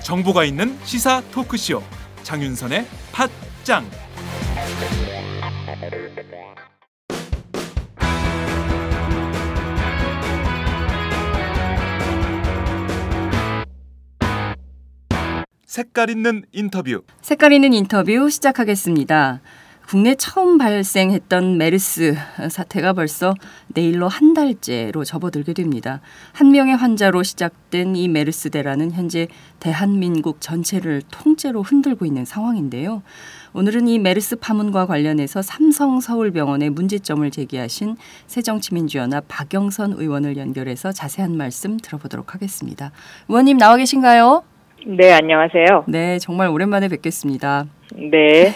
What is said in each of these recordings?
정보가 있는 시사 토크쇼 장윤선의 팟짱. 색깔 있는 인터뷰. 색깔 있는 인터뷰 시작하겠습니다. 국내 처음 발생했던 메르스 사태가 벌써 내일로 한 달째로 접어들게 됩니다. 한 명의 환자로 시작된 이 메르스 대란은 현재 대한민국 전체를 통째로 흔들고 있는 상황인데요. 오늘은 이 메르스 파문과 관련해서 삼성서울병원에 문제점을 제기하신 새정치민주연합 박영선 의원을 연결해서 자세한 말씀 들어보도록 하겠습니다. 의원님 나와 계신가요? 네, 안녕하세요. 네, 정말 오랜만에 뵙겠습니다. 네.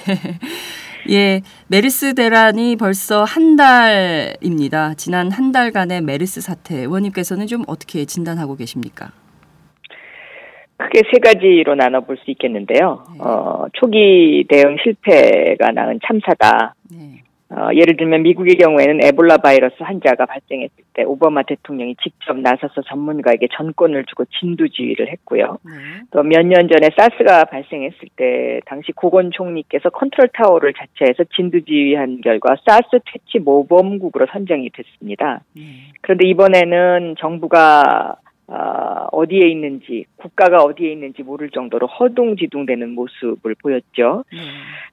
예, 메르스 대란이 벌써 한 달입니다. 지난 한 달간의 메르스 사태, 의원님께서는 좀 어떻게 진단하고 계십니까? 크게 세 가지로 나눠볼 수 있겠는데요. 네. 초기 대응 실패가 낳은 참사다. 네. 예를 들면 미국의 경우에는 에볼라 바이러스 환자가 발생했을 때 오바마 대통령이 직접 나서서 전문가에게 전권을 주고 진두지휘를 했고요. 네. 또 몇 년 전에 사스가 발생했을 때 당시 고건 총리께서 컨트롤 타워를 자체해서 진두지휘한 결과 사스 퇴치 모범국으로 선정이 됐습니다. 네. 그런데 이번에는 정부가 어디에 있는지, 국가가 어디에 있는지 모를 정도로 허둥지둥되는 모습을 보였죠.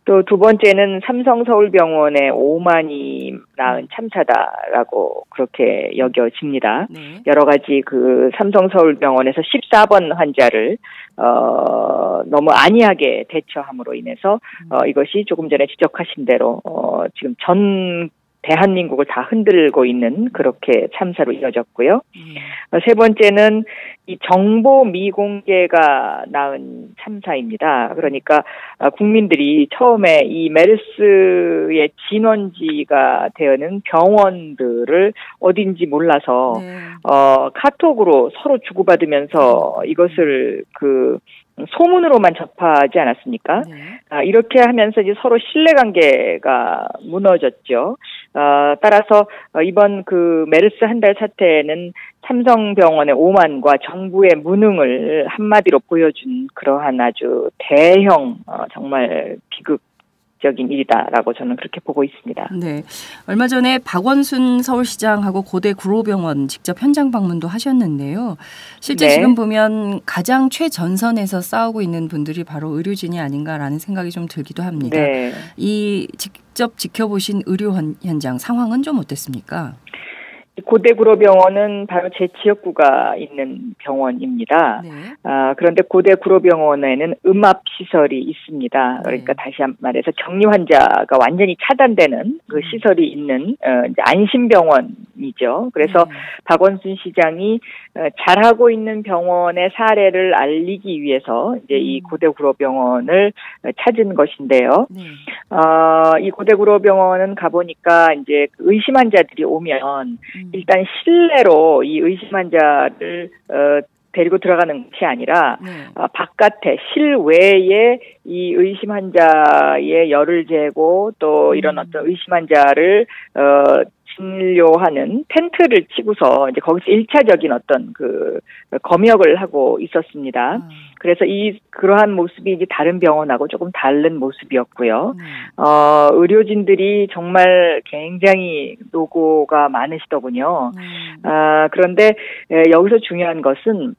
또 두 번째는 삼성서울병원의 5만이 낳은 참사다라고 그렇게 여겨집니다. 네. 여러 가지 그 삼성서울병원에서 14번 환자를 너무 안이하게 대처함으로 인해서 이것이 조금 전에 지적하신 대로 지금 전 대한민국을 다 흔들고 있는 그렇게 참사로 이어졌고요. 세 번째는 이 정보 미공개가 낳은 참사입니다. 그러니까 국민들이 처음에 이 메르스의 진원지가 되어는 병원들을 어딘지 몰라서 네. 카톡으로 서로 주고받으면서 이것을 소문으로만 접하지 않았습니까? 네. 이렇게 하면서 이제 서로 신뢰관계가 무너졌죠. 따라서 이번 그 메르스 한 달 사태는 삼성병원의 오만과 정부의 무능을 한마디로 보여준 그러한 아주 대형 정말 비극적인 일이다라고 저는 그렇게 보고 있습니다. 네, 얼마 전에 박원순 서울시장하고 고대 구로병원 직접 현장 방문도 하셨는데요. 실제 네. 지금 보면 가장 최전선에서 싸우고 있는 분들이 바로 의료진이 아닌가라는 생각이 좀 들기도 합니다. 네. 이 직접 지켜보신 의료 현장 상황은 좀 어땠습니까? 고대구로병원은 바로 제 지역구가 있는 병원입니다. 네. 그런데 고대구로병원에는 음압 시설이 있습니다. 그러니까 네. 다시 한 말해서 격리 환자가 완전히 차단되는 그 시설이 있는 이제 안심병원이죠. 그래서 네. 박원순 시장이 잘하고 있는 병원의 사례를 알리기 위해서 이제 이 고대구로병원을 찾은 것인데요. 네. 이 고대구로병원은 가보니까 이제 의심 환자들이 오면 일단 실내로 이 의심 환자를 데리고 들어가는 것이 아니라 네. 바깥에 실외에 이 의심 환자의 열을 재고 또 이런 어떤 의심 환자를 진료하는 텐트를 치고서 이제 거기서 1차적인 어떤 그 검역을 하고 있었습니다. 그래서 그러한 모습이 이제 다른 병원하고 조금 다른 모습이었고요. 의료진들이 정말 굉장히 노고가 많으시더군요. 그런데 여기서 중요한 것은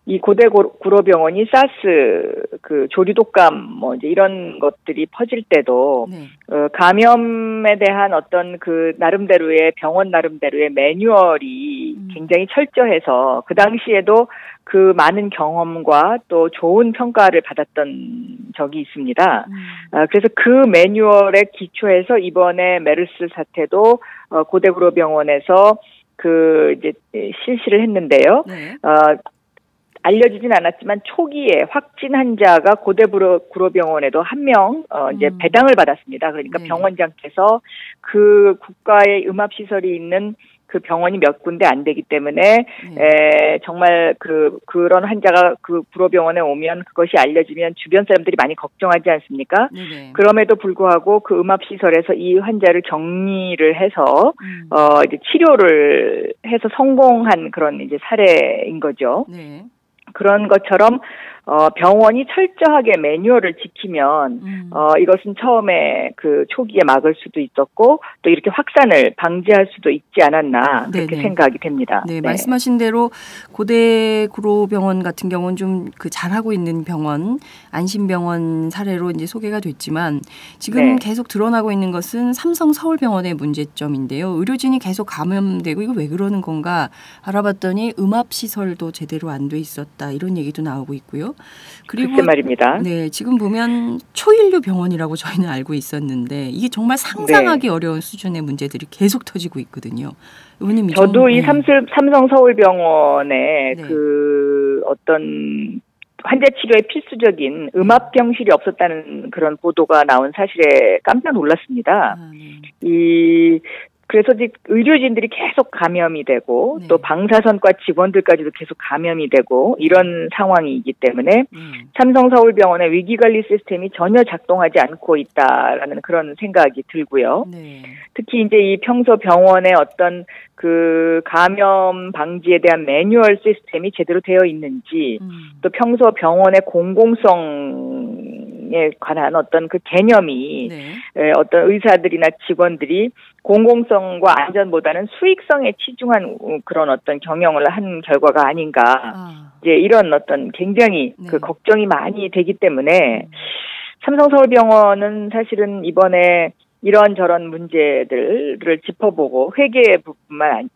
이 고대구로병원이 사스 그 조류독감 뭐 이제 이런 것들이 퍼질 때도 네. 감염에 대한 어떤 그 나름대로의 병원 나름대로의 매뉴얼이 굉장히 철저해서 그 당시에도 그 많은 경험과 또 좋은 평가를 받았던 적이 있습니다. 그래서 그 매뉴얼에 기초해서 이번에 메르스 사태도 고대구로병원에서 이제 실시를 했는데요. 네. 알려지진 않았지만 초기에 확진 환자가 고대구로병원에도 한 명 이제 배당을 받았습니다. 그러니까 네. 병원장께서 그 국가의 음압 시설이 있는 그 병원이 몇 군데 안 되기 때문에 정말 그런 환자가 그 불호병원에 오면 그것이 알려지면 주변 사람들이 많이 걱정하지 않습니까? 그럼에도 불구하고 그 음압시설에서 이 환자를 격리를 해서 이제 치료를 해서 성공한 그런 이제 사례인 거죠. 네. 그런 것처럼 병원이 철저하게 매뉴얼을 지키면 이것은 처음에 그 초기에 막을 수도 있었고 또 이렇게 확산을 방지할 수도 있지 않았나 그렇게 생각이 됩니다. 네, 말씀하신 대로 고대 구로병원 같은 경우는 좀 그 잘하고 있는 병원, 안심병원 사례로 이제 소개가 됐지만 지금 계속 드러나고 있는 것은 삼성 서울병원의 문제점인데요. 의료진이 계속 감염되고 이거 왜 그러는 건가 알아봤더니 음압 시설도 제대로 안 돼 있었다 이런 얘기도 나오고 있고요. 그리고 글쎄 말입니다. 네, 지금 보면 초인류 병원이라고 저희는 알고 있었는데 이게 정말 상상하기 어려운 수준의 문제들이 계속 터지고 있거든요. 의원님, 저도 이 삼성 서울병원에 그 어떤 환자 치료에 필수적인 음압병실이 없었다는 그런 보도가 나온 사실에 깜짝 놀랐습니다. 그래서 이제 의료진들이 계속 감염이 되고 또 방사선과 직원들까지도 계속 감염이 되고 이런 상황이기 때문에 삼성 서울병원의 위기관리 시스템이 전혀 작동하지 않고 있다라는 그런 생각이 들고요. 특히 이제 이 평소 병원의 어떤 그 감염 방지에 대한 매뉴얼 시스템이 제대로 되어 있는지 또 평소 병원의 공공성에 관한 어떤 그 개념이 어떤 의사들이나 직원들이 공공성과 안전보다는 수익성에 치중한 그런 어떤 경영을 한 결과가 아닌가. 이제 이런 어떤 굉장히 그 걱정이 많이 되기 때문에 삼성서울병원은 사실은 이번에 이런저런 문제들을 짚어보고 회계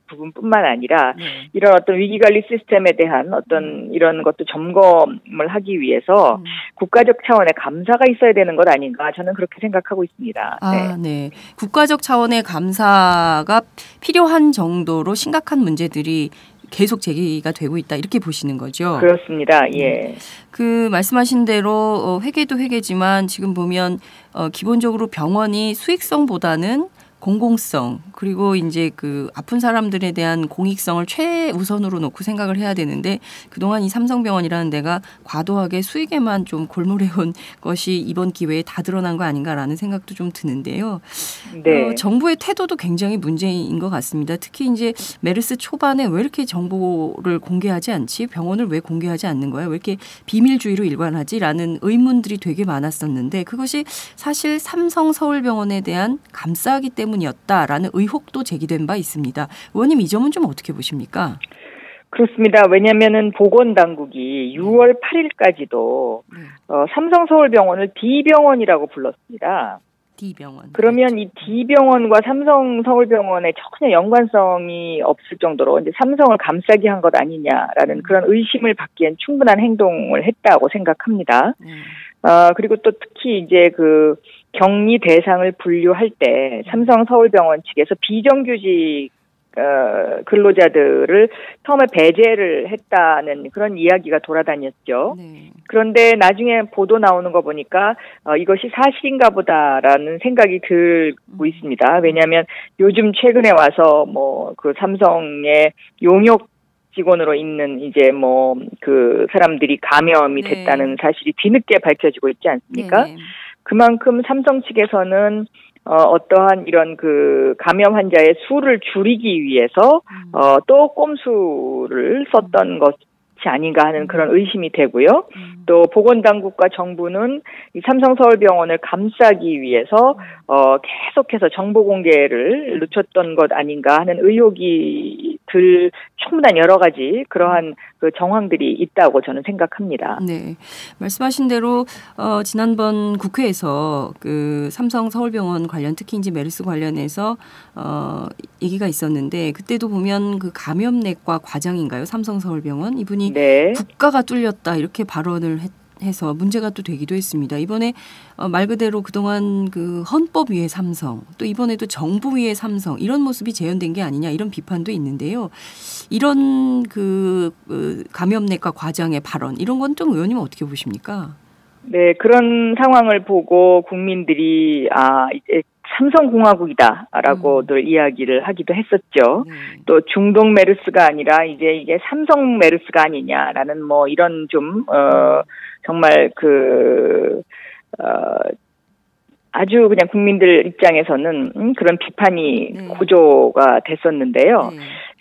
부분뿐만 아니라 이런 어떤 위기관리 시스템에 대한 어떤 이런 것도 점검을 하기 위해서 국가적 차원의 감사가 있어야 되는 것 아닌가 저는 그렇게 생각하고 있습니다. 네. 국가적 차원의 감사가 필요한 정도로 심각한 문제들이 계속 제기가 되고 있다 이렇게 보시는 거죠? 그렇습니다. 예. 그 말씀하신 대로 회계도 회계지만 지금 보면 기본적으로 병원이 수익성보다는 공공성 그리고 이제 그 아픈 사람들에 대한 공익성을 최우선으로 놓고 생각을 해야 되는데 그동안 이 삼성병원이라는 데가 과도하게 수익에만 좀 골몰해온 것이 이번 기회에 다 드러난 거 아닌가라는 생각도 좀 드는데요. 정부의 태도도 굉장히 문제인 것 같습니다. 특히 이제 메르스 초반에 왜 이렇게 정보를 공개하지 않지? 병원을 왜 공개하지 않는 거야? 왜 이렇게 비밀주의로 일관하지?라는 의문들이 되게 많았었는데 그것이 사실 삼성 서울병원에 대한 감싸기 때문이었다라는 의혹도 제기된 바 있습니다. 의원님 이 점은 좀 어떻게 보십니까? 그렇습니다. 왜냐하면은 보건당국이 6월 8일까지도 삼성서울병원을 D병원이라고 불렀습니다. D병원. 그러면 이 D병원과 삼성서울병원의 전혀 연관성이 없을 정도로 이제 삼성을 감싸기 한 것 아니냐라는 그런 의심을 받기엔 충분한 행동을 했다고 생각합니다. 그리고 또 특히 이제 그 격리 대상을 분류할 때 삼성 서울병원 측에서 비정규직 근로자들을 처음에 배제를 했다는 그런 이야기가 돌아다녔죠. 그런데 나중에 보도 나오는 거 보니까 이것이 사실인가 보다라는 생각이 들고 있습니다. 왜냐하면 요즘 최근에 와서 뭐 그 삼성의 용역 직원으로 있는 이제 뭐 그 사람들이 감염이 됐다는 사실이 뒤늦게 밝혀지고 있지 않습니까? 그만큼 삼성 측에서는 어떠한 이런 그 감염 환자의 수를 줄이기 위해서 또 꼼수를 썼던 것이 아닌가 하는 그런 의심이 되고요. 또 보건당국과 정부는 이 삼성서울병원을 감싸기 위해서 계속해서 정보 공개를 늦췄던 것 아닌가 하는 의혹이 들 충분한 여러 가지 그러한 그 정황들이 있다고 저는 생각합니다. 네, 말씀하신 대로 지난번 국회에서 그 삼성 서울병원 관련 특히 이제 메르스 관련해서 얘기가 있었는데 그때도 보면 그 감염내과 과장인가요? 삼성 서울병원 이분이 국가가 뚫렸다 이렇게 발언을 해서 문제가 또 되기도 했습니다. 이번에 말 그대로 그동안 그 헌법 위의 삼성 또 이번에도 정부 위의 삼성 이런 모습이 재현된 게 아니냐 이런 비판도 있는데요. 이런 그 감염내과 과장의 발언 이런 건 좀 의원님은 어떻게 보십니까? 네, 그런 상황을 보고 국민들이 이제 삼성공화국이다라고들 이야기를 하기도 했었죠. 또 중동 메르스가 아니라 이게 삼성 메르스가 아니냐라는 뭐 이런 좀 정말 아주 그냥 국민들 입장에서는 그런 비판이 고조가 됐었는데요.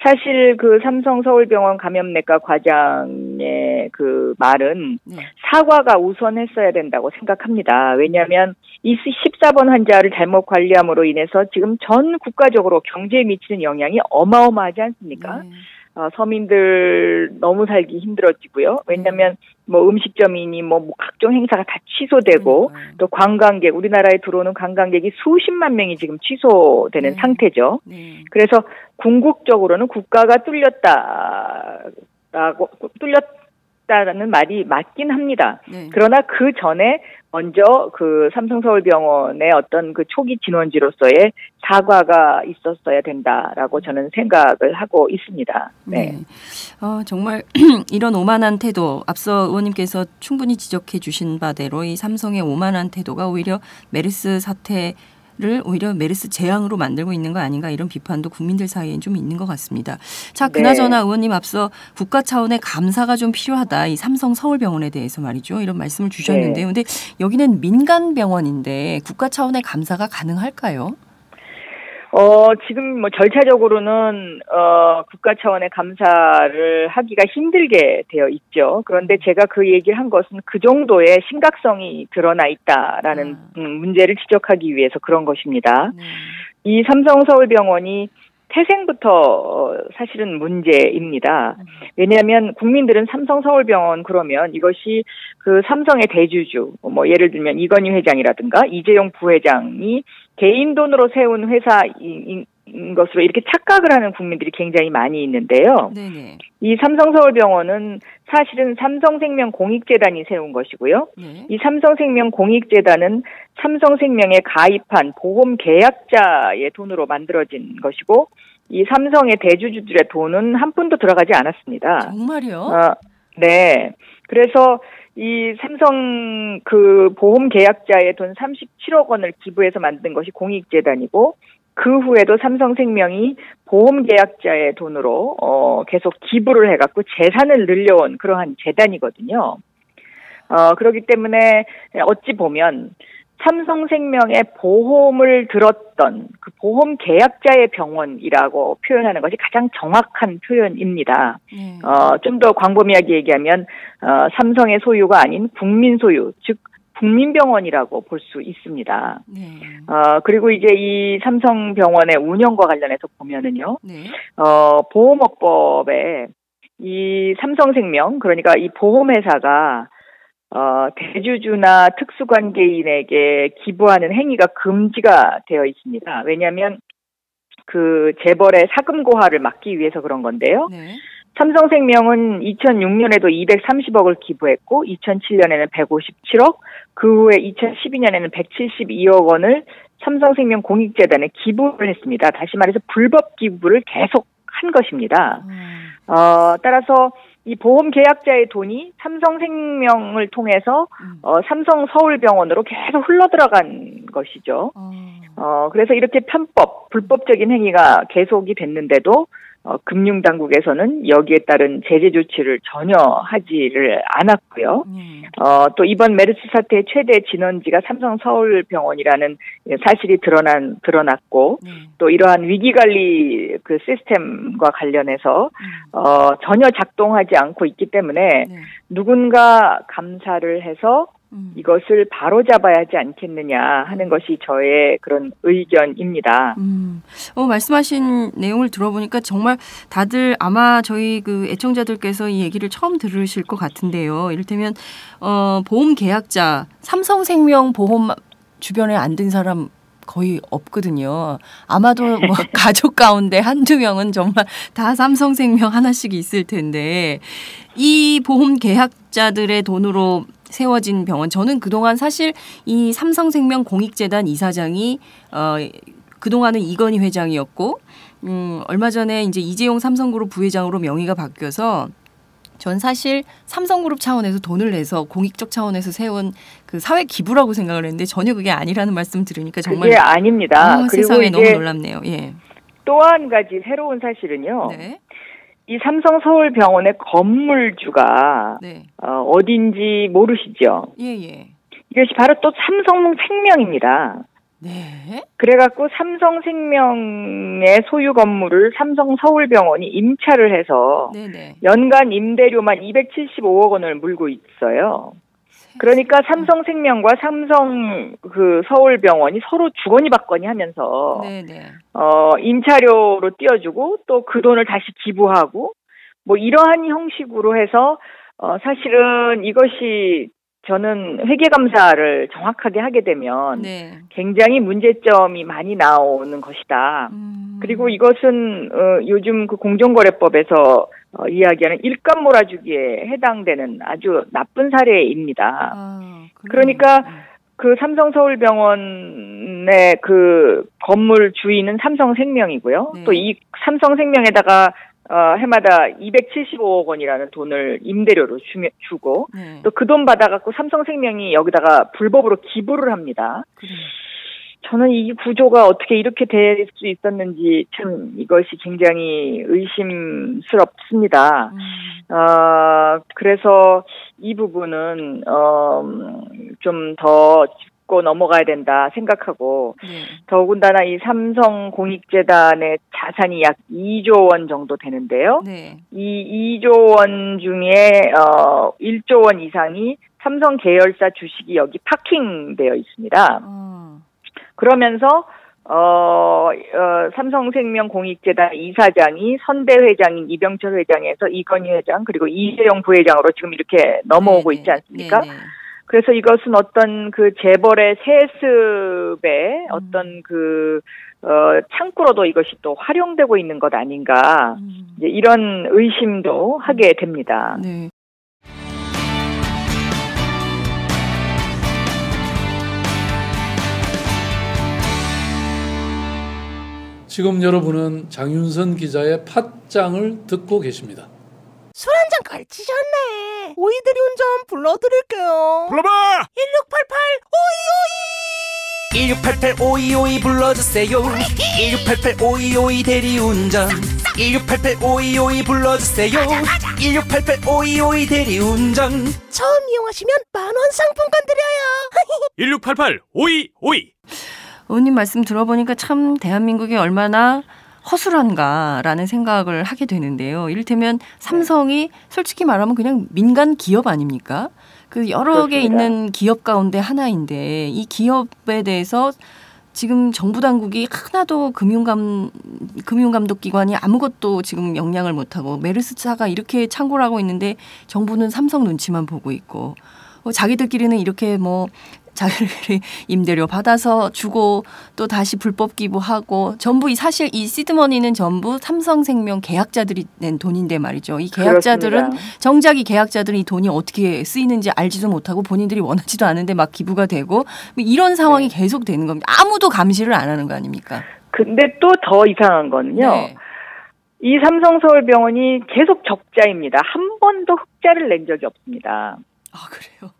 사실 그 삼성 서울병원 감염내과 과장의 그 말은 사과가 우선했어야 된다고 생각합니다. 왜냐하면 이 14번 환자를 잘못 관리함으로 인해서 지금 전 국가적으로 경제에 미치는 영향이 어마어마하지 않습니까? 서민들 너무 살기 힘들어지고요. 왜냐하면 뭐 음식점이니 뭐 각종 행사가 다 취소되고 또 관광객, 우리나라에 들어오는 관광객이 수십만 명이 지금 취소되는 상태죠. 그래서 궁극적으로는 국가가 뚫렸다라는 말이 맞긴 합니다. 그러나 그 전에 먼저 그 삼성서울병원의 어떤 그 초기 진원지로서의 사과가 있었어야 된다라고 저는 생각을 하고 있습니다. 네. 정말 이런 오만한 태도, 앞서 의원님께서 충분히 지적해 주신 바대로 이 삼성의 오만한 태도가 오히려 메르스 사태를 오히려 메르스 재앙으로 만들고 있는 거 아닌가 이런 비판도 국민들 사이엔 좀 있는 것 같습니다. 자, 그나저나 의원님 앞서 국가 차원의 감사가 좀 필요하다. 이 삼성 서울병원에 대해서 말이죠. 이런 말씀을 주셨는데요. 근데 여기는 민간 병원인데 국가 차원의 감사가 가능할까요? 지금 뭐 절차적으로는 국가 차원의 감사를 하기가 힘들게 되어 있죠. 그런데 제가 그 얘기를 한 것은 그 정도의 심각성이 드러나 있다라는 문제를 지적하기 위해서 그런 것입니다. 이 삼성서울병원이 태생부터 사실은 문제입니다. 왜냐하면 국민들은 삼성서울병원 그러면 이것이 그 삼성의 대주주, 뭐 예를 들면 이건희 회장이라든가 이재용 부회장이 개인 돈으로 세운 회사인 것으로 이렇게 착각을 하는 국민들이 굉장히 많이 있는데요. 네네. 이 삼성서울병원은 사실은 삼성생명 공익재단이 세운 것이고요. 이 삼성생명 공익재단은 삼성생명에 가입한 보험 계약자의 돈으로 만들어진 것이고 이 삼성의 대주주들의 돈은 한 푼도 들어가지 않았습니다. 정말요? 네. 그래서 이 삼성 그 보험 계약자의 돈 37억 원을 기부해서 만든 것이 공익재단이고 그 후에도 삼성생명이 보험 계약자의 돈으로 계속 기부를 해갖고 재산을 늘려온 그러한 재단이거든요. 그렇기 때문에 어찌 보면 삼성생명의 보험을 들었던 그 보험 계약자의 병원이라고 표현하는 것이 가장 정확한 표현입니다. 좀 더 광범위하게 얘기하면 삼성의 소유가 아닌 국민 소유, 즉 국민병원이라고 볼 수 있습니다. 그리고 이제 이 삼성병원의 운영과 관련해서 보면은요, 보험업법에 이 삼성생명, 그러니까 이 보험회사가 대주주나 특수관계인에게 기부하는 행위가 금지가 되어 있습니다. 왜냐하면 그 재벌의 사금고하를 막기 위해서 그런 건데요. 삼성생명은 2006년에도 230억을 기부했고 2007년에는 157억, 그 후에 2012년에는 172억 원을 삼성생명 공익재단에 기부를 했습니다. 다시 말해서 불법 기부를 계속 한 것입니다. 따라서 이 보험 계약자의 돈이 삼성생명을 통해서 삼성서울병원으로 계속 흘러들어간 것이죠. 그래서 이렇게 불법적인 행위가 계속이 됐는데도 금융당국에서는 여기에 따른 제재 조치를 전혀 하지를 않았고요. 또 이번 메르스 사태의 최대 진원지가 삼성서울병원이라는 사실이 드러났고 또 이러한 위기관리 그 시스템과 관련해서 전혀 작동하지 않고 있기 때문에 누군가 감사를 해서 이것을 바로잡아야 하지 않겠느냐 하는 것이 저의 그런 의견입니다. 말씀하신 내용을 들어보니까 정말 다들 아마 저희 그 애청자들께서 이 얘기를 처음 들으실 것 같은데요. 이를테면 보험 계약자, 삼성생명 보험 주변에 안 든 사람 거의 없거든요. 아마도 뭐 가족 가운데 한두 명은 정말 다 삼성생명 하나씩 있을 텐데 이 보험 계약자들의 돈으로 세워진 병원. 저는 그동안 사실 이 삼성생명 공익재단 이사장이 그동안은 이건희 회장이었고 얼마 전에 이제 이재용 삼성그룹 부회장으로 명의가 바뀌어서 전 사실 삼성그룹 차원에서 돈을 내서 공익적 차원에서 세운 그 사회 기부라고 생각을 했는데 전혀 그게 아니라는 말씀 들으니까 정말 그게 아닙니다. 그리고 세상에 너무 놀랍네요. 예. 또 한 가지 새로운 사실은요. 네. 이 삼성 서울병원의 건물주가 네. 어딘지 모르시죠? 예. 이것이 바로 또 삼성생명입니다. 네. 그래갖고 삼성생명의 소유 건물을 삼성 서울병원이 임차를 해서 네네. 연간 임대료만 275억 원을 물고 있어요. 그러니까 삼성생명과 삼성 그 서울병원이 서로 주거니 받거니 하면서 네네. 임차료로 띄워주고 또 그 돈을 다시 기부하고 뭐 이러한 형식으로 해서 사실은 이것이 저는 회계감사를 정확하게 하게 되면 네. 굉장히 문제점이 많이 나오는 것이다. 그리고 이것은 요즘 그 공정거래법에서 이야기하는 일감 몰아주기에 해당되는 아주 나쁜 사례입니다. 그러니까 그 삼성서울병원의 그 건물 주인은 삼성생명이고요. 네. 또 이 삼성생명에다가 해마다 275억 원이라는 돈을 임대료로 주고 네. 또 그 돈 받아갖고 삼성생명이 여기다가 불법으로 기부를 합니다. 그래요. 저는 이 구조가 어떻게 이렇게 될 수 있었는지 참 이것이 굉장히 의심스럽습니다. 그래서 이 부분은 좀 더 짚고 넘어가야 된다 생각하고 네. 더군다나 이 삼성공익재단의 자산이 약 2조 원 정도 되는데요. 네. 이 2조 원 중에 1조 원 이상이 삼성 계열사 주식이 여기 파킹되어 있습니다. 그러면서 삼성생명 공익재단 이사장이 선대 회장인 이병철 회장에서 이건희 회장 그리고 이재용 부회장으로 지금 이렇게 넘어오고 있지 않습니까? 네네. 그래서 이것은 어떤 그 재벌의 세습의 어떤 그 창구로도 이것이 또 활용되고 있는 것 아닌가 이제 이런 의심도 하게 됩니다. 네. 지금 여러분은 장윤선 기자의 팟짱을 듣고 계십니다. 술 한잔 걸치셨네. 오이들이 운전 불러드릴게요. 불러봐! 1688 오이오이 1688 오이오이 불러주세요. 1688 오이오이 대리운전 1688 오이오이 불러주세요. 1688 오이오이 대리운전. 처음 이용하시면 만원 상품권 드려요. 1688 오이오이. 의원님 말씀 들어보니까 참 대한민국이 얼마나 허술한가라는 생각을 하게 되는데요. 이를테면 삼성이 솔직히 말하면 그냥 민간 기업 아닙니까? 그 여러 개 있는 기업 가운데 하나인데 이 기업에 대해서 지금 정부 당국이 하나도 금융감독 기관이 아무것도 지금 영향을 못하고 메르스사가 이렇게 창궐 하고 있는데 정부는 삼성 눈치만 보고 있고 자기들끼리는 이렇게 뭐 자기들이 임대료 받아서 주고 또 다시 불법 기부하고 전부 사실 이 시드머니는 전부 삼성생명 계약자들이 낸 돈인데 말이죠. 이 계약자들은 그렇습니다. 정작 이 계약자들은 이 돈이 어떻게 쓰이는지 알지도 못하고 본인들이 원하지도 않은데 막 기부가 되고 이런 상황이 계속 되는 겁니다. 아무도 감시를 안 하는 거 아닙니까? 근데 또 더 이상한 거는요. 네. 이 삼성서울병원이 계속 적자입니다. 한 번도 흑자를 낸 적이 없습니다. 아 그래요?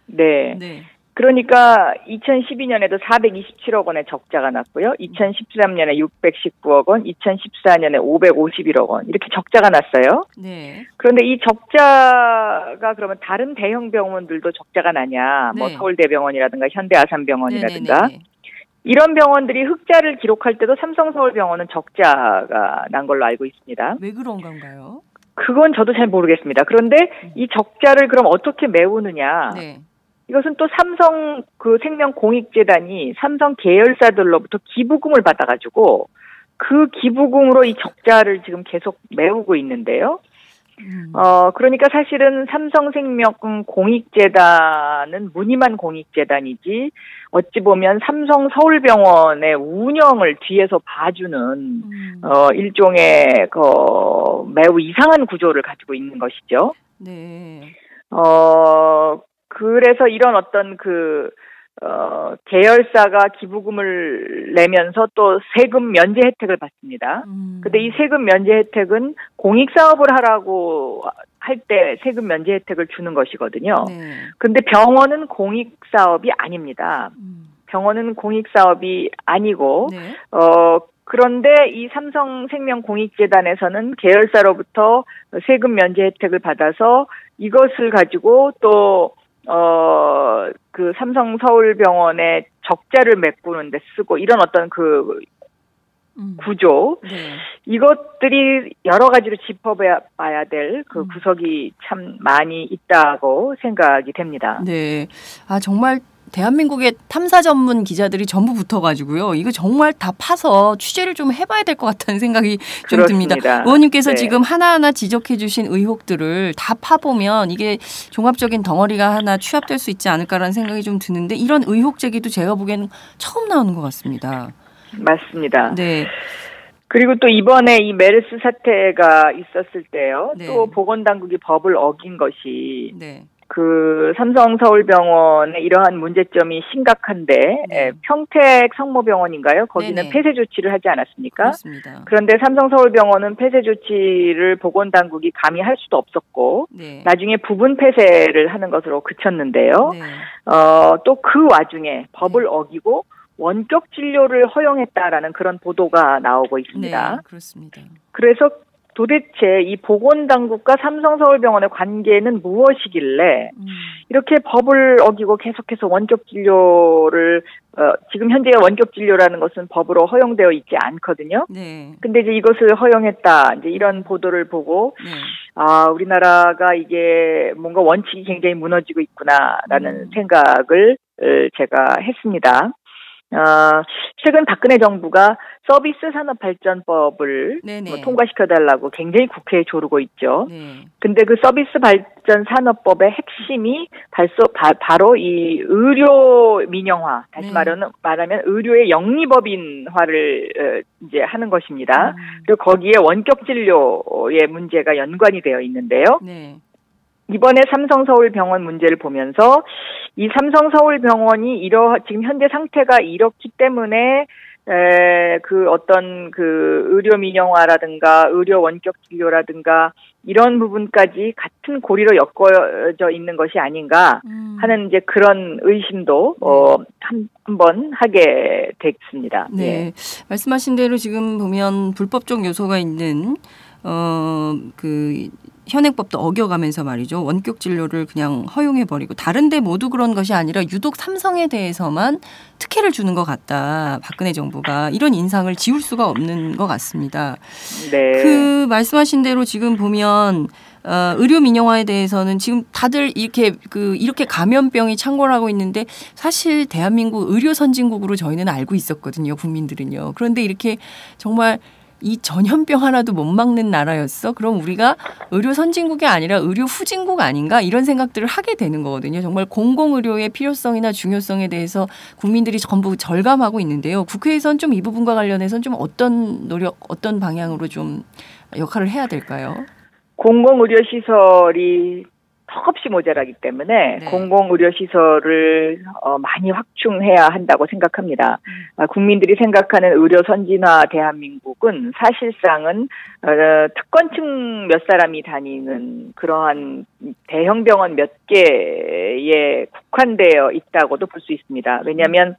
네. 네. 그러니까 2012년에도 427억 원의 적자가 났고요. 2013년에 619억 원, 2014년에 551억 원 이렇게 적자가 났어요. 네. 그런데 이 적자가 그러면 다른 대형 병원들도 적자가 나냐? 네. 뭐 서울대병원이라든가 현대아산병원이라든가 네네네. 이런 병원들이 흑자를 기록할 때도 삼성서울병원은 적자가 난 걸로 알고 있습니다. 왜 그런 건가요? 그건 저도 잘 모르겠습니다. 그런데 이 적자를 그럼 어떻게 메우느냐? 네. 이것은 또 삼성 그 생명공익재단이 삼성 계열사들로부터 기부금을 받아가지고 그 기부금으로 이 적자를 지금 계속 메우고 있는데요. 그러니까 사실은 삼성생명 공익재단은 무늬만 공익재단이지 어찌 보면 삼성 서울병원의 운영을 뒤에서 봐주는 일종의 매우 이상한 구조를 가지고 있는 것이죠. 네. 그래서 이런 어떤 계열사가 기부금을 내면서 또 세금 면제 혜택을 받습니다. 근데 이 세금 면제 혜택은 공익사업을 하라고 할 때 세금 면제 혜택을 주는 것이거든요. 근데 병원은 공익사업이 아닙니다. 병원은 공익사업이 아니고, 그런데 이 삼성생명공익재단에서는 계열사로부터 세금 면제 혜택을 받아서 이것을 가지고 또 그 삼성서울병원의 적자를 메꾸는 데 쓰고 이런 어떤 그 구조, 이것들이 여러 가지로 짚어봐야 될 그 구석이 참 많이 있다고 생각이 됩니다. 네. 아, 정말 대한민국의 탐사 전문 기자들이 전부 붙어가지고요. 이거 정말 다 파서 취재를 좀 해봐야 될 것 같다는 생각이 좀 그렇습니다. 듭니다. 의원님께서 네. 지금 하나하나 지적해 주신 의혹들을 다 파보면 이게 종합적인 덩어리가 하나 취합될 수 있지 않을까라는 생각이 좀 드는데 이런 의혹 제기도 제가 보기에는 처음 나오는 것 같습니다. 맞습니다. 네. 그리고 또 이번에 이 메르스 사태가 있었을 때요. 네. 또 보건당국이 법을 어긴 것이 네. 그 삼성서울병원의 이러한 문제점이 심각한데 평택 성모병원인가요? 거기는 네네. 폐쇄 조치를 하지 않았습니까? 그렇습니다. 그런데 삼성서울병원은 폐쇄 조치를 보건당국이 감히 할 수도 없었고 네. 나중에 부분 폐쇄를 하는 것으로 그쳤는데요. 네. 또 그 와중에 법을 어기고 원격 진료를 허용했다라는 그런 보도가 나오고 있습니다. 네, 그렇습니다. 그래서 도대체 이 보건당국과 삼성서울병원의 관계는 무엇이길래 이렇게 법을 어기고 계속해서 원격 진료를 지금 현재의 원격 진료라는 것은 법으로 허용되어 있지 않거든요. 네. 근데 이제 이것을 허용했다. 이제 이런 보도를 보고 네. 아, 우리나라가 이게 뭔가 원칙이 굉장히 무너지고 있구나라는 생각을 제가 했습니다. 최근 박근혜 정부가 서비스 산업발전법을 통과시켜달라고 굉장히 국회에 조르고 있죠. 네. 근데 그 서비스 발전 산업법의 핵심이 바로 이 의료 민영화, 다시 말하면 의료의 영리법인화를 이제 하는 것입니다. 그리고 거기에 원격 진료의 문제가 연관이 되어 있는데요. 네. 이번에 삼성서울병원 문제를 보면서 이 삼성서울병원이 지금 현재 상태가 이렇기 때문에 그 어떤 그 의료 민영화라든가 의료 원격 진료라든가 이런 부분까지 같은 고리로 엮어져 있는 것이 아닌가 하는 이제 그런 의심도 한번 하게 됐습니다. 네. 말씀하신 대로 지금 보면 불법적 요소가 있는 그 현행법도 어겨가면서 말이죠. 원격 진료를 그냥 허용해버리고 다른 데 모두 그런 것이 아니라 유독 삼성에 대해서만 특혜를 주는 것 같다. 박근혜 정부가 이런 인상을 지울 수가 없는 것 같습니다. 네. 그 말씀하신 대로 지금 보면 의료 민영화에 대해서는 지금 다들 이렇게 감염병이 창궐하고 있는데 사실 대한민국 의료 선진국으로 저희는 알고 있었거든요. 국민들은요. 그런데 이렇게 정말 이 전염병 하나도 못 막는 나라였어? 그럼 우리가 의료 선진국이 아니라 의료 후진국 아닌가? 이런 생각들을 하게 되는 거거든요. 정말 공공의료의 필요성이나 중요성에 대해서 국민들이 전부 절감하고 있는데요. 국회에서는 좀 이 부분과 관련해서는 좀 어떤 노력, 어떤 방향으로 좀 역할을 해야 될까요? 공공의료시설이 턱없이 모자라기 때문에 공공의료시설을 많이 확충해야 한다고 생각합니다. 국민들이 생각하는 의료 선진화 대한민국은 사실상은 특권층 몇 사람이 다니는 그러한 대형 병원 몇 개에 국한되어 있다고도 볼 수 있습니다. 왜냐하면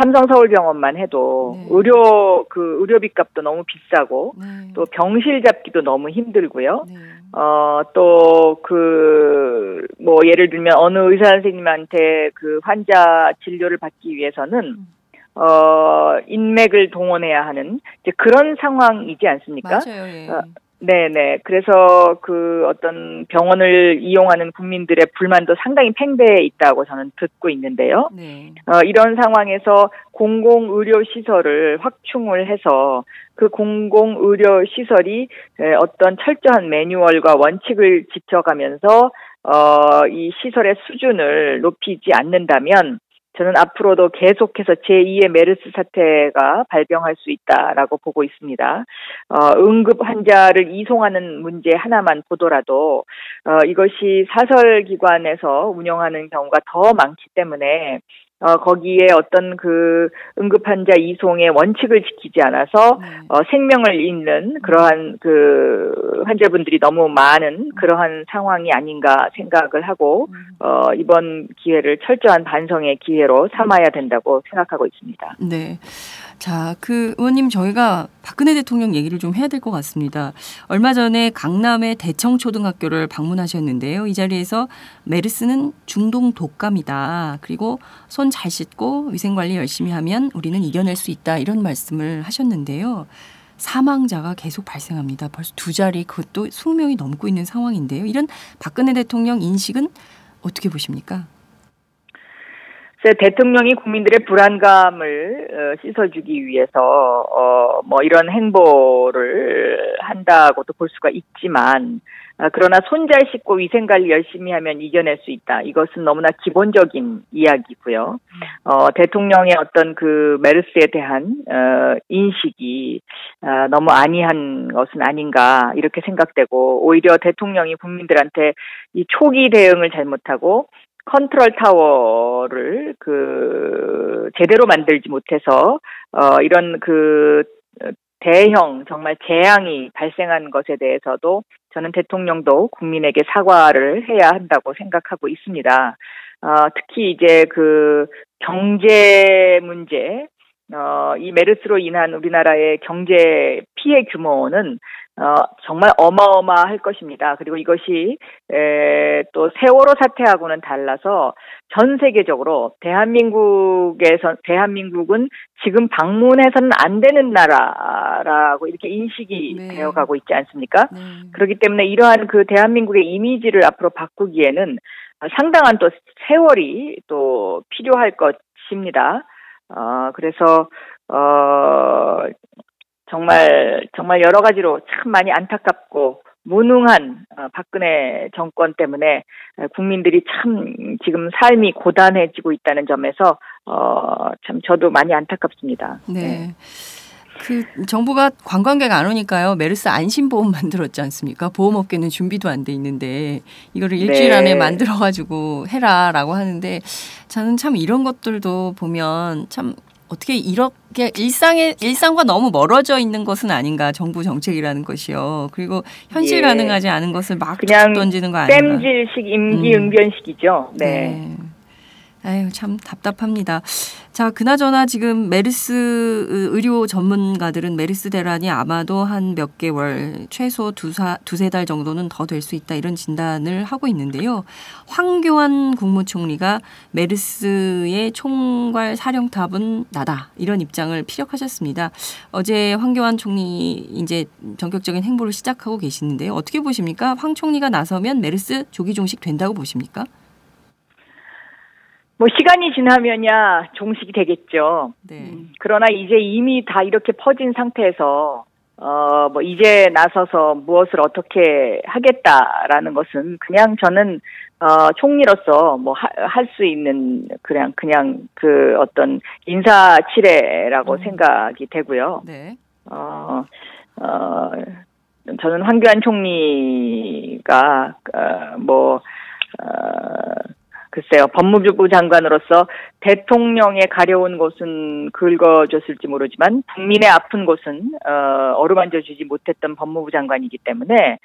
삼성서울병원만 해도 의료비 값도 너무 비싸고 또 병실 잡기도 너무 힘들고요. 또 예를 들면 어느 의사 선생님한테 그 환자 진료를 받기 위해서는 인맥을 동원해야 하는 이제 그런 상황이지 않습니까? 맞아요. 예. 네네. 그래서 그 어떤 병원을 이용하는 국민들의 불만도 상당히 팽배해 있다고 저는 듣고 있는데요. 네. 이런 상황에서 공공의료시설을 확충을 해서 그 공공의료시설이 어떤 철저한 매뉴얼과 원칙을 지켜가면서 이 시설의 수준을 높이지 않는다면 저는 앞으로도 계속해서 제2의 메르스 사태가 발병할 수 있다라고 보고 있습니다. 응급 환자를 이송하는 문제 하나만 보더라도 이것이 사설기관에서 운영하는 경우가 더 많기 때문에 거기에 어떤 그 응급환자 이송의 원칙을 지키지 않아서 생명을 잃는 그러한 그 환자분들이 너무 많은 그러한 상황이 아닌가 생각을 하고 이번 기회를 철저한 반성의 기회로 삼아야 된다고 생각하고 있습니다. 네. 자, 의원님 저희가 박근혜 대통령 얘기를 좀 해야 될 것 같습니다. 얼마 전에 강남의 대청초등학교를 방문하셨는데요. 이 자리에서 메르스는 중동 독감이다. 그리고 손 잘 씻고 위생관리 열심히 하면 우리는 이겨낼 수 있다. 이런 말씀을 하셨는데요. 사망자가 계속 발생합니다. 벌써 2자리 그것도 20명이 넘고 있는 상황인데요. 이런 박근혜 대통령 인식은 어떻게 보십니까? 대통령이 국민들의 불안감을 씻어주기 위해서 뭐 이런 행보를 한다고도 볼 수가 있지만 그러나 손 잘 씻고 위생관리 열심히 하면 이겨낼 수 있다. 이것은 너무나 기본적인 이야기고요. 대통령의 어떤 그 메르스에 대한 인식이 너무 안이한 것은 아닌가 이렇게 생각되고 오히려 대통령이 국민들한테 이 초기 대응을 잘못하고 컨트롤 타워를 제대로 만들지 못해서 이런 대형 정말 재앙이 발생한 것에 대해서도 저는 대통령도 국민에게 사과를 해야 한다고 생각하고 있습니다. 특히 이제 경제 문제, 이 메르스로 인한 우리나라의 경제 피해 규모는 정말 어마어마할 것입니다. 그리고 이것이 또 세월호 사태하고는 달라서 전 세계적으로 대한민국은 지금 방문해서는 안 되는 나라라고 이렇게 인식이 되어가고 있지 않습니까? 그렇기 때문에 이러한 대한민국의 이미지를 앞으로 바꾸기에는 상당한 또 세월이 또 필요할 것입니다. 그래서 정말 여러 가지로 참 많이 안타깝고 무능한 박근혜 정권 때문에 국민들이 참 지금 삶이 고단해지고 있다는 점에서 참 저도 많이 안타깝습니다. 네. 정부가 관광객 안 오니까요. 메르스 안심보험 만들었지 않습니까? 보험업계는 준비도 안 돼 있는데 이거를 일주일 안에 만들어가지고 해라라고 하는데 저는 참 이런 것들도 보면 참 어떻게 이렇게 일상과 너무 멀어져 있는 것은 아닌가 정부 정책이라는 것이요. 그리고 현실 가능하지 않은 것을 막 그냥 던지는 거 아닌가. 땜질식 임기응변식이죠. 네. 아유, 참 답답합니다. 자, 그나저나 지금 메르스 의료 전문가들은 메르스 대란이 아마도 한 몇 개월, 최소 두세 달 정도는 더 될 수 있다 이런 진단을 하고 있는데요. 황교안 국무총리가 메르스의 총괄 사령탑은 나다 이런 입장을 피력하셨습니다. 어제 황교안 총리 이제 전격적인 행보를 시작하고 계시는데요. 어떻게 보십니까? 황 총리가 나서면 메르스 조기 종식 된다고 보십니까? 시간이 지나면야 종식이 되겠죠. 네. 그러나 이제 이미 다 이렇게 퍼진 상태에서 이제 나서서 무엇을 어떻게 하겠다라는 것은 그냥 저는 총리로서 할 수 있는 그냥 어떤 인사치레라고 생각이 되고요. 네. 저는 황교안 총리가 글쎄요, 법무부 장관으로서 대통령의 가려운 곳은 긁어줬을지 모르지만 국민의 아픈 곳은 어루만져주지 못했던 법무부 장관이기 때문에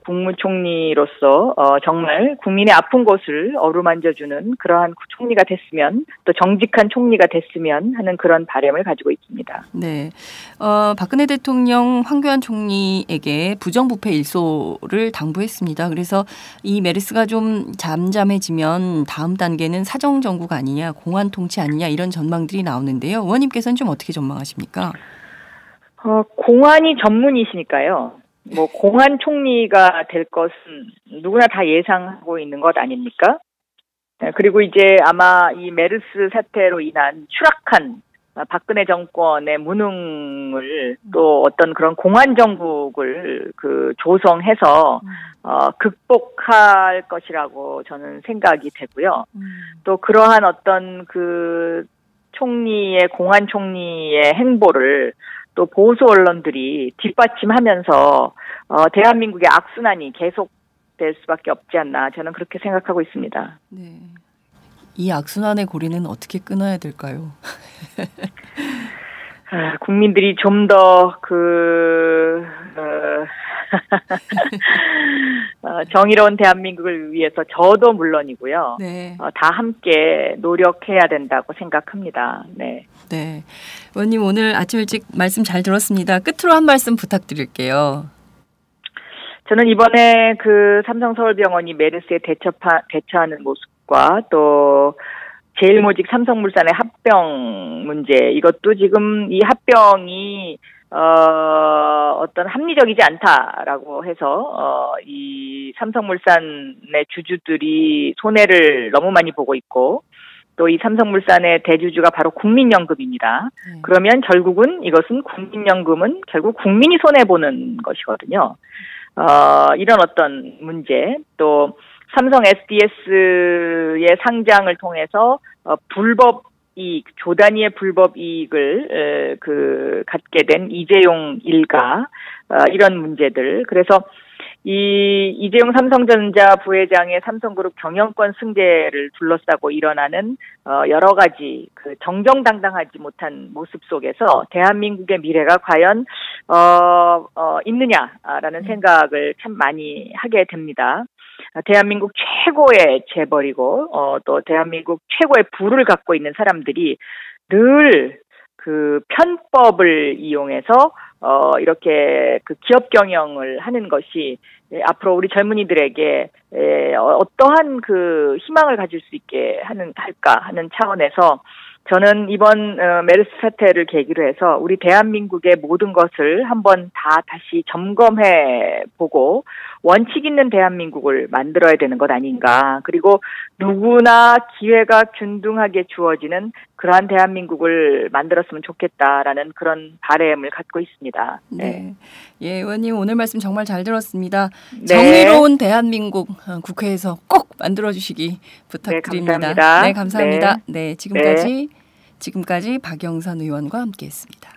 국무총리로서 정말 국민의 아픈 곳을 어루만져주는 그러한 총리가 됐으면 또 정직한 총리가 됐으면 하는 그런 바람을 가지고 있습니다. 네, 박근혜 대통령 황교안 총리에게 부정부패 일소를 당부했습니다. 그래서 이 메르스가 좀 잠잠해지면 다음 단계는 사정정국 아니냐, 공안 통치 아니냐 이런 전망들이 나오는데요. 의원님께서는 좀 어떻게 전망하십니까? 공안이 전문이시니까요. 공안 총리가 될 것은 누구나 다 예상하고 있는 것 아닙니까? 그리고 이제 아마 이 메르스 사태로 인한 추락한 박근혜 정권의 무능을 또 어떤 그런 공안 정국을 조성해서 극복할 것이라고 저는 생각이 되고요. 또 그러한 어떤 총리의 공안 총리의 행보를 또 보수 언론들이 뒷받침하면서 대한민국의 악순환이 계속될 수밖에 없지 않나 저는 그렇게 생각하고 있습니다. 네. 이 악순환의 고리는 어떻게 끊어야 될까요? 국민들이 좀 더 정의로운 대한민국을 위해서 저도 물론이고요. 네. 다 함께 노력해야 된다고 생각합니다. 네. 네. 의원님 오늘 아침 일찍 말씀 잘 들었습니다. 끝으로 한 말씀 부탁드릴게요. 저는 이번에 삼성서울병원이 메르스에 대처하는 모습과 또 제일모직 삼성물산의 합병 문제, 이것도 지금 이 합병이 어떤 합리적이지 않다라고 해서 이 삼성물산의 주주들이 손해를 너무 많이 보고 있고, 또 이 삼성물산의 대주주가 바로 국민연금입니다. 그러면 결국은 이것은 국민연금은 결국 국민이 손해보는 것이거든요. 이런 어떤 문제, 또 삼성 SDS의 상장을 통해서 불법 이익, 조 단위의 불법 이익을 갖게 된 이재용 일가, 이런 문제들. 그래서 이 이재용 삼성전자 부회장의 삼성그룹 경영권 승계를 둘러싸고 일어나는 여러 가지 정정당당하지 못한 모습 속에서 대한민국의 미래가 과연 있느냐라는 생각을 참 많이 하게 됩니다. 대한민국 최고의 재벌이고 또 대한민국 최고의 부를 갖고 있는 사람들이 늘 편법을 이용해서 이렇게 기업 경영을 하는 것이 앞으로 우리 젊은이들에게 어떠한 희망을 가질 수 있게 할까 하는 차원에서 저는 이번 메르스 사태를 계기로 해서 우리 대한민국의 모든 것을 한번 다시 점검해 보고 원칙 있는 대한민국을 만들어야 되는 것 아닌가. 그리고 누구나 기회가 균등하게 주어지는 그러한 대한민국을 만들었으면 좋겠다라는 그런 바람을 갖고 있습니다. 네. 예, 의원님 오늘 말씀 정말 잘 들었습니다. 네. 정의로운 대한민국 국회에서 꼭 만들어주시기 부탁드립니다. 네, 감사합니다. 네, 감사합니다. 네, 지금까지 박영선 의원과 함께했습니다.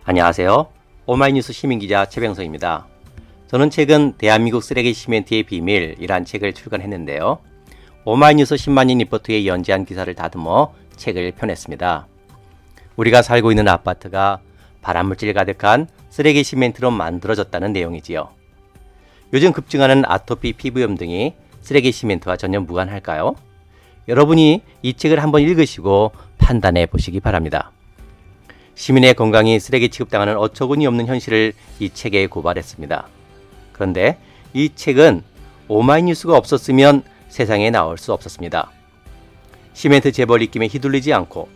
안녕하세요. 오마이뉴스 시민기자 최병석입니다. 저는 최근 대한민국 쓰레기 시멘트의 비밀이란 책을 출간했는데요. 오마이뉴스 10만인 리포트에 연재한 기사를 다듬어 책을 펴냈습니다. 우리가 살고 있는 아파트가 발암물질 가득한 쓰레기 시멘트로 만들어졌다는 내용이지요. 요즘 급증하는 아토피, 피부염 등이 쓰레기 시멘트와 전혀 무관할까요? 여러분이 이 책을 한번 읽으시고 판단해 보시기 바랍니다. 시민의 건강이 쓰레기 취급당하는 어처구니 없는 현실을 이 책에 고발했습니다. 그런데 이 책은 오마이뉴스가 없었으면 세상에 나올 수 없었습니다. 시멘트 재벌 입김에 휘둘리지 않고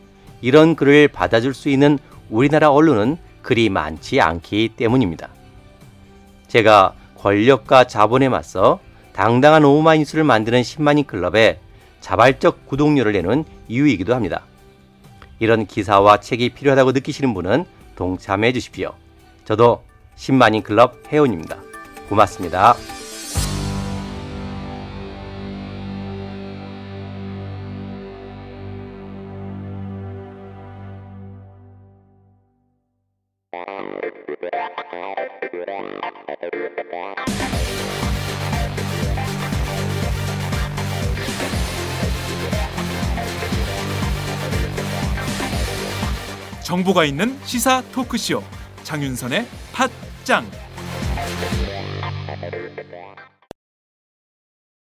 이런 글을 받아줄 수 있는 우리나라 언론은 그리 많지 않기 때문입니다. 제가 권력과 자본에 맞서 당당한 오마이뉴스를 만드는 10만인 클럽에 자발적 구독료를 내는 이유이기도 합니다. 이런 기사와 책이 필요하다고 느끼시는 분은 동참해 주십시오. 저도 10만인 클럽 회원입니다. 고맙습니다. 정보가 있는 시사 토크쇼 장윤선의 팟짱.